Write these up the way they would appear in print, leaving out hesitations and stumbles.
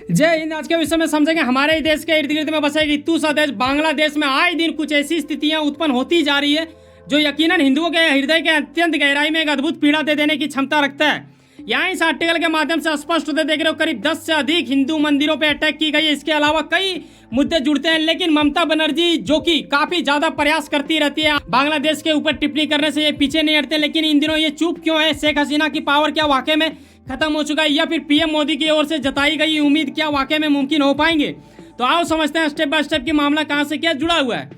जय हिंद। आज के विषय में समझेंगे हमारे ही देश के इर्द गिर्द में बसा एक हिंदू सा देश बांग्लादेश में आए दिन कुछ ऐसी स्थितियां उत्पन्न होती जा रही है जो यकीनन हिंदुओं के हृदय के अत्यंत गहराई में एक अद्भुत पीड़ा दे देने की क्षमता रखता है। यहाँ इस आर्टिकल के माध्यम से स्पष्ट होते देख रहे हो, करीब 10 से अधिक हिंदू मंदिरों पर अटैक की गई है। इसके अलावा कई मुद्दे जुड़ते हैं, लेकिन ममता बनर्जी जो कि काफी ज्यादा प्रयास करती रहती है बांग्लादेश के ऊपर टिप्पणी करने से ये पीछे नहीं हटते, लेकिन इन दिनों ये चुप क्यों है? शेख हसीना की पावर क्या वाकई में खत्म हो चुका है या फिर पीएम मोदी की ओर से जताई गई उम्मीद क्या वाकई में मुमकिन हो पाएंगे? तो आओ समझते हैं स्टेप बाय स्टेप कि मामला कहां से क्या जुड़ा हुआ है।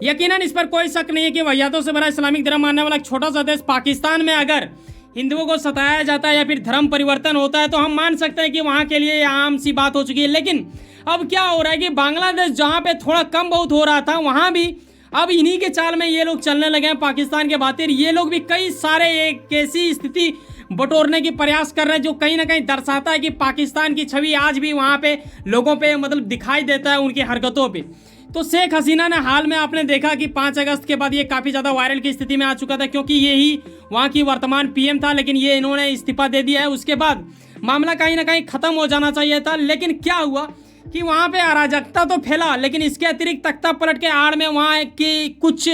यकीनन इस पर कोई शक नहीं है कि वाहियातों से भरा इस्लामिक धर्म मानने वाला एक छोटा सा देश पाकिस्तान में अगर हिंदुओं को सताया जाता है या फिर धर्म परिवर्तन होता है तो हम मान सकते हैं कि वहां के लिए आम सी बात हो चुकी है। लेकिन अब क्या हो रहा है कि बांग्लादेश जहां पे थोड़ा कम बहुत हो रहा था वहां भी अब इन्हीं के चाल में ये लोग चलने लगे हैं पाकिस्तान के बातिर। ये लोग भी कई सारे एक ऐसी स्थिति बटोरने की प्रयास कर रहे हैं जो कहीं ना कहीं दर्शाता है कि पाकिस्तान की छवि आज भी वहां पे लोगों पे मतलब दिखाई देता है उनकी हरकतों पे। तो शेख हसीना ने हाल में आपने देखा कि 5 अगस्त के बाद ये काफ़ी ज़्यादा वायरल की स्थिति में आ चुका था क्योंकि ये ही वहाँ की वर्तमान पीएम था, लेकिन ये इन्होंने इस्तीफा दे दिया है। उसके बाद मामला कहीं ना कहीं ख़त्म हो जाना चाहिए था, लेकिन क्या हुआ कि वहाँ पे अराजकता तो फैला, लेकिन इसके अतिरिक्त तख्ता पलट के आड़ में वहाँ की कुछ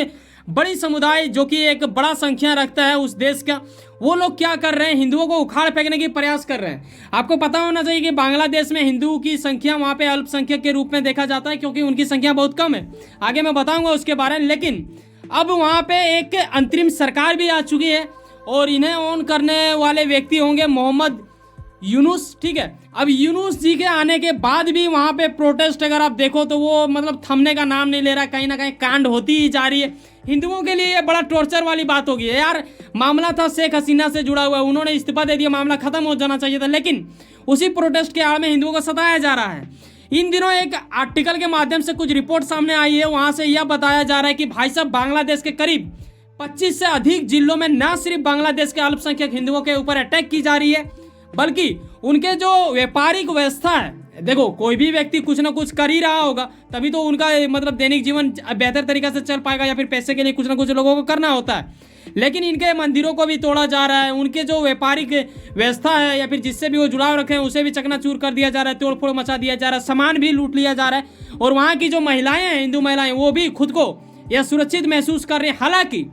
बड़ी समुदाय जो कि एक बड़ा संख्या रखता है उस देश का, वो लोग क्या कर रहे हैं? हिंदुओं को उखाड़ फेंकने की प्रयास कर रहे हैं। आपको पता होना चाहिए कि बांग्लादेश में हिंदुओं की संख्या वहाँ पे अल्पसंख्यक के रूप में देखा जाता है क्योंकि उनकी संख्या बहुत कम है। आगे मैं बताऊंगा उसके बारे में। लेकिन अब वहाँ पे एक अंतरिम सरकार भी आ चुकी है और इन्हें ऑन करने वाले व्यक्ति होंगे मोहम्मद यूनुस। ठीक है, अब यूनुस जी के आने के बाद भी वहाँ पे प्रोटेस्ट अगर आप देखो तो वो मतलब थमने का नाम नहीं ले रहा, कहीं ना कहीं कांड होती ही जा रही है। हिंदुओं के लिए ये बड़ा टॉर्चर वाली बात होगी यार। मामला था शेख हसीना से जुड़ा हुआ, उन्होंने इस्तीफा दे दिया, मामला खत्म हो जाना चाहिए था, लेकिन उसी प्रोटेस्ट के आड़ में हिंदुओं को सताया जा रहा है। इन दिनों एक आर्टिकल के माध्यम से कुछ रिपोर्ट सामने आई है, वहां से यह बताया जा रहा है कि भाई साहब बांग्लादेश के करीब 25 से अधिक जिलों में न सिर्फ बांग्लादेश के अल्पसंख्यक हिंदुओं के ऊपर अटैक की जा रही है बल्कि उनके जो व्यापारिक व्यवस्था है, देखो कोई भी व्यक्ति कुछ ना कुछ कर ही रहा होगा तभी तो उनका मतलब दैनिक जीवन बेहतर तरीके से चल पाएगा या फिर पैसे के लिए कुछ ना कुछ लोगों को करना होता है। लेकिन इनके मंदिरों को भी तोड़ा जा रहा है, उनके जो व्यापारिक व्यवस्था है या फिर जिससे भी वो जुड़ाव रखे हैं उसे भी चकनाचूर कर दिया जा रहा है, तोड़ फोड़ मचा दिया जा रहा है, सामान भी लूट लिया जा रहा है। और वहाँ की जो महिलाएं हैं, हिंदू महिलाएं, वो भी खुद को यह सुरक्षित महसूस कर रही है। हालांकि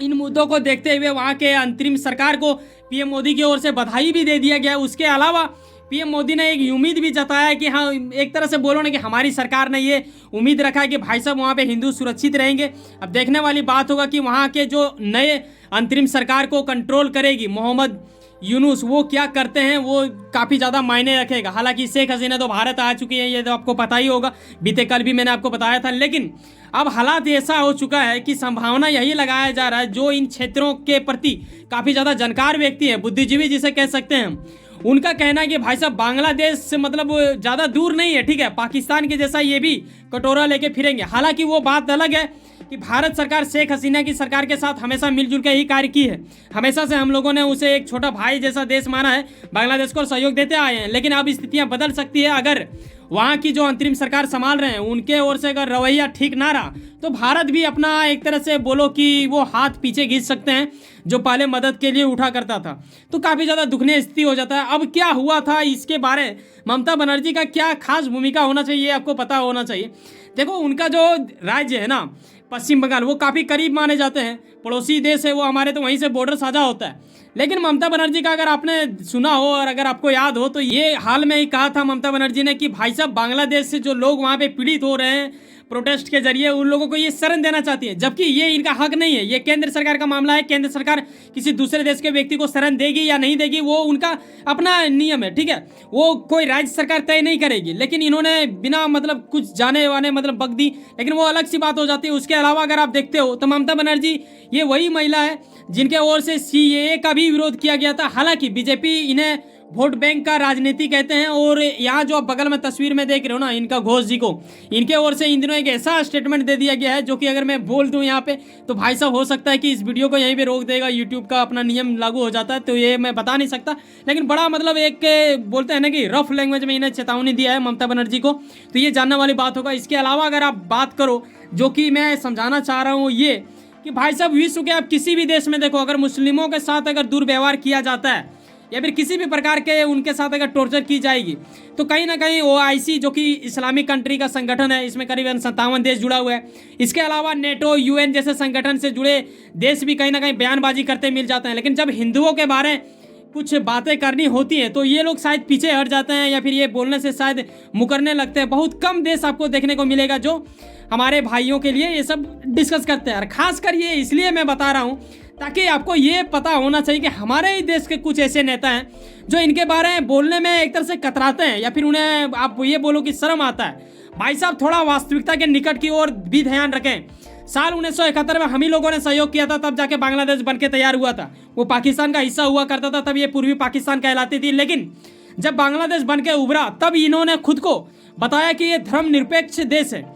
इन मुद्दों को देखते हुए वहाँ के अंतरिम सरकार को पीएम मोदी की ओर से बधाई भी दे दिया गया। उसके अलावा पीएम मोदी ने एक उम्मीद भी जताया कि हाँ, एक तरह से बोलो ना कि हमारी सरकार ने ये उम्मीद रखा है कि भाई साहब वहाँ पे हिंदू सुरक्षित रहेंगे। अब देखने वाली बात होगा कि वहाँ के जो नए अंतरिम सरकार को कंट्रोल करेगी मोहम्मद यूनुस, वो क्या करते हैं, वो काफ़ी ज़्यादा मायने रखेगा। हालांकि शेख हसीना तो भारत आ चुकी है, ये तो आपको पता ही होगा, बीते कल भी मैंने आपको बताया था। लेकिन अब हालात ऐसा हो चुका है कि संभावना यही लगाया जा रहा है, जो इन क्षेत्रों के प्रति काफ़ी ज़्यादा जानकार व्यक्ति है, बुद्धिजीवी जिसे कह सकते हैं हम, उनका कहना है कि भाई साहब बांग्लादेश से मतलब ज़्यादा दूर नहीं है, ठीक है, पाकिस्तान के जैसा ये भी कटोरा लेके फिरेंगे। हालांकि वो बात अलग है कि भारत सरकार शेख हसीना की सरकार के साथ हमेशा मिलजुल के ही कार्य की है। हमेशा से हम लोगों ने उसे एक छोटा भाई जैसा देश माना है, बांग्लादेश को सहयोग देते आए हैं। लेकिन अब स्थितियां बदल सकती है अगर वहाँ की जो अंतरिम सरकार संभाल रहे हैं उनके ओर से अगर रवैया ठीक ना रहा तो भारत भी अपना एक तरह से बोलो कि वो हाथ पीछे खींच सकते हैं जो पहले मदद के लिए उठा करता था। तो काफ़ी ज़्यादा दुखनीय स्थिति हो जाता है। अब क्या हुआ था इसके बारे ममता बनर्जी का क्या खास भूमिका होना चाहिए आपको पता होना चाहिए। देखो उनका जो राज्य है ना पश्चिम बंगाल, वो काफ़ी करीब माने जाते हैं, पड़ोसी देश है वो हमारे, तो वहीं से बॉर्डर साझा होता है। लेकिन ममता बनर्जी का अगर आपने सुना हो और अगर आपको याद हो तो ये हाल में ही कहा था ममता बनर्जी ने कि भाई साहब बांग्लादेश से जो लोग वहाँ पे पीड़ित हो रहे हैं प्रोटेस्ट के जरिए, उन लोगों को ये शरण देना चाहती है, जबकि ये इनका हक नहीं है। ये केंद्र सरकार का मामला है, केंद्र सरकार किसी दूसरे देश के व्यक्ति को शरण देगी या नहीं देगी वो उनका अपना नियम है, ठीक है, वो कोई राज्य सरकार तय नहीं करेगी। लेकिन इन्होंने बिना मतलब कुछ जाने वाने मतलब बक दी, लेकिन वो अलग सी बात हो जाती है। उसके अलावा अगर आप देखते हो तो ममता बनर्जी ये वही महिला है जिनके ओर से सीएए का भी विरोध किया गया था। हालांकि बीजेपी इन्हें वोट बैंक का राजनीति कहते हैं। और यहाँ जो आप बगल में तस्वीर में देख रहे हो ना इनका घोष जी को, इनके ओर से इन दिनों एक ऐसा स्टेटमेंट दे दिया गया है जो कि अगर मैं बोल दूं यहाँ पे तो भाई साहब हो सकता है कि इस वीडियो को यहीं पे रोक देगा, यूट्यूब का अपना नियम लागू हो जाता है, तो ये मैं बता नहीं सकता। लेकिन बड़ा मतलब एक बोलते हैं ना कि रफ लैंग्वेज में इन्हें चेतावनी दिया है ममता बनर्जी को, तो ये जानने वाली बात होगा। इसके अलावा अगर आप बात करो जो कि मैं समझाना चाह रहा हूँ ये कि भाई साहब विश्व के आप किसी भी देश में देखो, अगर मुस्लिमों के साथ अगर दुर्व्यवहार किया जाता है या फिर किसी भी प्रकार के उनके साथ अगर टॉर्चर की जाएगी तो कहीं ना कहीं OIC जो कि इस्लामिक कंट्री का संगठन है, इसमें करीबन 57 देश जुड़ा हुआ है। इसके अलावा नेटो, UN जैसे संगठन से जुड़े देश भी कहीं ना कहीं बयानबाजी करते मिल जाते हैं। लेकिन जब हिंदुओं के बारे में कुछ बातें करनी होती हैं तो ये लोग शायद पीछे हट जाते हैं या फिर ये बोलने से शायद मुकरने लगते हैं। बहुत कम देश आपको देखने को मिलेगा जो हमारे भाइयों के लिए ये सब डिस्कस करते हैं। और खासकर ये इसलिए मैं बता रहा हूँ ताकि आपको ये पता होना चाहिए कि हमारे ही देश के कुछ ऐसे नेता हैं जो इनके बारे में बोलने में एक तरह से कतराते हैं या फिर उन्हें आप ये बोलो कि शर्म आता है। भाई साहब, थोड़ा वास्तविकता के निकट की ओर भी ध्यान रखें। साल 1971 में हम ही लोगों ने सहयोग किया था, तब जाके बांग्लादेश बनके तैयार हुआ था। वो पाकिस्तान का हिस्सा हुआ करता था, तब ये पूर्वी पाकिस्तान कहलाती थी। लेकिन जब बांग्लादेश बनके उभरा तब इन्होंने खुद को बताया कि ये धर्मनिरपेक्ष देश है।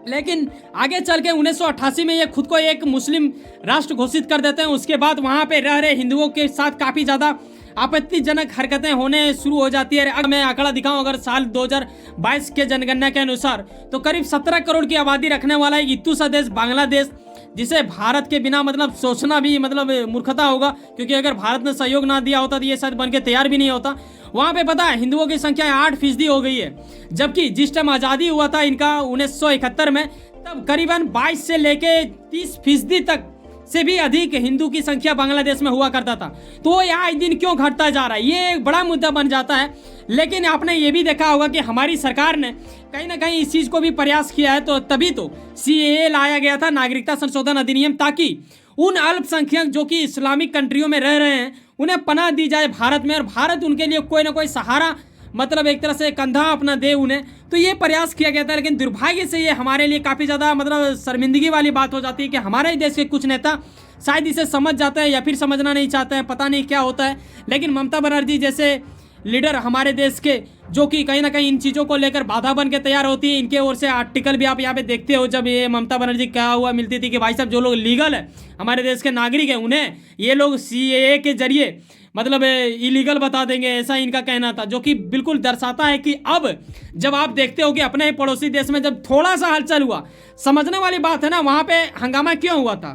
लेकिन आगे चल के 1988 में ये खुद को एक मुस्लिम राष्ट्र घोषित कर देते हैं। उसके बाद वहाँ पे रह रहे हिंदुओं के साथ काफ़ी ज़्यादा आपत्तिजनक हरकतें होने शुरू हो जाती है। अगर मैं आंकड़ा दिखाऊं, अगर साल 2022 के जनगणना के अनुसार तो करीब 17 करोड़ की आबादी रखने वाला एक इत्तू सा देश बांग्लादेश, जिसे भारत के बिना मतलब सोचना भी मतलब मूर्खता होगा, क्योंकि अगर भारत ने सहयोग ना दिया होता तो ये शायद बन के तैयार भी नहीं होता। वहाँ पे पता है हिंदुओं की संख्या 8% हो गई है, जबकि जिस टाइम आज़ादी हुआ था इनका 1971 में, तब करीबन 22 से लेके 30% तक से भी अधिक हिंदू की संख्या बांग्लादेश में हुआ करता था। तो ये आए दिन क्यों घटता जा रहा है, ये एक बड़ा मुद्दा बन जाता है। लेकिन आपने ये भी देखा होगा कि हमारी सरकार ने कहीं ना कहीं इस चीज़ को भी प्रयास किया है, तो तभी तो CAA लाया गया था, नागरिकता संशोधन अधिनियम, ताकि उन अल्पसंख्यक जो कि इस्लामिक कंट्रियों में रह रहे हैं उन्हें पनाह दी जाए भारत में, और भारत उनके लिए कोई ना कोई सहारा मतलब एक तरह से कंधा अपना दे उन्हें। तो ये प्रयास किया गया था। लेकिन दुर्भाग्य से ये हमारे लिए काफ़ी ज़्यादा मतलब शर्मिंदगी वाली बात हो जाती है कि हमारे ही देश के कुछ नेता शायद इसे समझ जाते हैं या फिर समझना नहीं चाहते हैं, पता नहीं क्या होता है। लेकिन ममता बनर्जी जैसे लीडर हमारे देश के, जो कि कहीं ना कहीं इन चीज़ों को लेकर बाधा बन के तैयार होती है, इनके ओर से आर्टिकल भी आप यहाँ पे देखते हो। जब ये ममता बनर्जी क्या हुआ मिलती थी कि भाई साहब जो लोग लीगल है, हमारे देश के नागरिक हैं, उन्हें ये लोग CAA के जरिए मतलब इलीगल बता देंगे, ऐसा इनका कहना था। जो कि बिल्कुल दर्शाता है कि अब जब आप देखते हो कि अपने ही पड़ोसी देश में जब थोड़ा सा हलचल हुआ, समझने वाली बात है ना, वहाँ पे हंगामा क्यों हुआ था।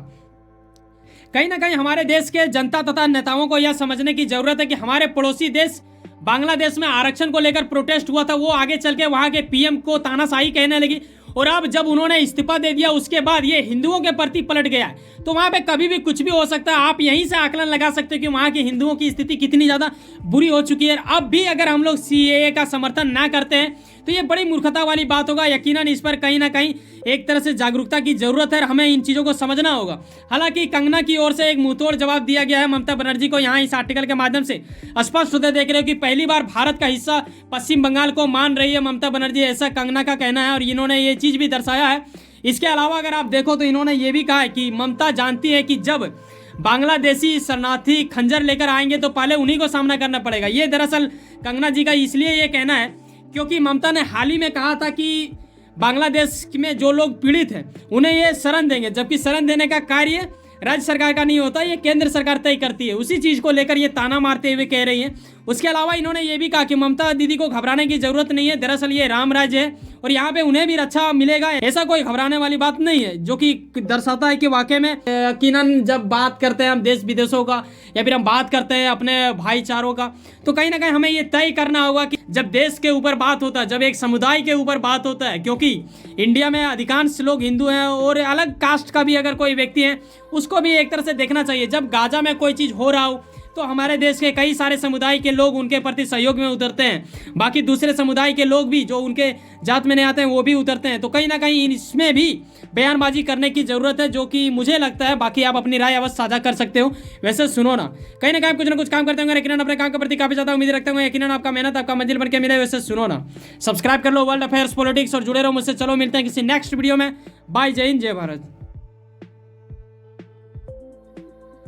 कहीं ना कहीं हमारे देश के जनता तथा नेताओं को यह समझने की जरूरत है कि हमारे पड़ोसी देश बांग्लादेश में आरक्षण को लेकर प्रोटेस्ट हुआ था, वो आगे चल के वहाँ के PM को तानाशाही कहने लगी, और अब जब उन्होंने इस्तीफा दे दिया उसके बाद ये हिंदुओं के प्रति पलट गया है। तो वहाँ पे कभी भी कुछ भी हो सकता है। आप यहीं से आकलन लगा सकते हो कि वहाँ के हिंदुओं की स्थिति कितनी ज़्यादा बुरी हो चुकी है। अब भी अगर हम लोग CAA का समर्थन ना करते हैं तो ये बड़ी मूर्खता वाली बात होगा। यकीनन इस पर कहीं ना कहीं एक तरह से जागरूकता की जरूरत है, हमें इन चीज़ों को समझना होगा। हालांकि कंगना की ओर से एक मुंहतोड़ जवाब दिया गया है ममता बनर्जी को। यहाँ इस आर्टिकल के माध्यम से स्पष्ट होते देख रहे हो कि पहली बार भारत का हिस्सा पश्चिम बंगाल को मान रही है ममता बनर्जी, ऐसा कंगना का कहना है, और इन्होंने ये चीज़ भी दर्शाया है। इसके अलावा अगर आप देखो तो इन्होंने ये भी कहा है कि ममता जानती है कि जब बांग्लादेशी शरणार्थी खंजर लेकर आएंगे तो पहले उन्हीं को सामना करना पड़ेगा। ये दरअसल कंगना जी का इसलिए ये कहना है क्योंकि ममता ने हाल ही में कहा था कि बांग्लादेश में जो लोग पीड़ित हैं उन्हें ये शरण देंगे, जबकि शरण देने का कार्य राज्य सरकार का नहीं होता, ये केंद्र सरकार तय करती है। उसी चीज़ को लेकर ये ताना मारते हुए कह रही हैं। उसके अलावा इन्होंने ये भी कहा कि ममता दीदी को घबराने की जरूरत नहीं है, दरअसल ये राम राज्य है और यहाँ पे उन्हें भी रक्षा मिलेगा, ऐसा कोई घबराने वाली बात नहीं है। जो कि दर्शाता है कि वाकई में यकीनन जब बात करते हैं हम देश विदेशों का या फिर हम बात करते हैं अपने भाईचारों का, तो कहीं ना कहीं हमें ये तय करना होगा कि जब देश के ऊपर बात होता है, जब एक समुदाय के ऊपर बात होता है, क्योंकि इंडिया में अधिकांश लोग हिंदू हैं और अलग कास्ट का भी अगर कोई व्यक्ति है उसको भी एक तरह से देखना चाहिए। जब गाजा में कोई चीज़ हो रहा हो तो हमारे देश के कई सारे समुदाय के लोग उनके प्रति सहयोग में उतरते हैं, बाकी दूसरे समुदाय के लोग भी जो उनके जात में नहीं आते हैं वो भी उतरते हैं। तो कहीं ना कहीं इसमें भी बयानबाजी करने की ज़रूरत है, जो कि मुझे लगता है। बाकी आप अपनी राय अवश्य साझा कर सकते हो। वैसे सुनो ना कहीं कुछ ना कुछ काम करते होंगे, यकीनन अपने काम के प्रति काफ़ी ज़्यादा उम्मीद रखते होंगे, यकीनन आपका मेहनत आपका मंजिल बन के मिले। वैसे सुनो ना, सब्सक्राइब कर लो वर्ल्ड अफेयर्स पॉलिटिक्स और जुड़े रहो मुझसे। चलो मिलते हैं किसी नेक्स्ट वीडियो में। बाय, जय हिंद, जय भारत।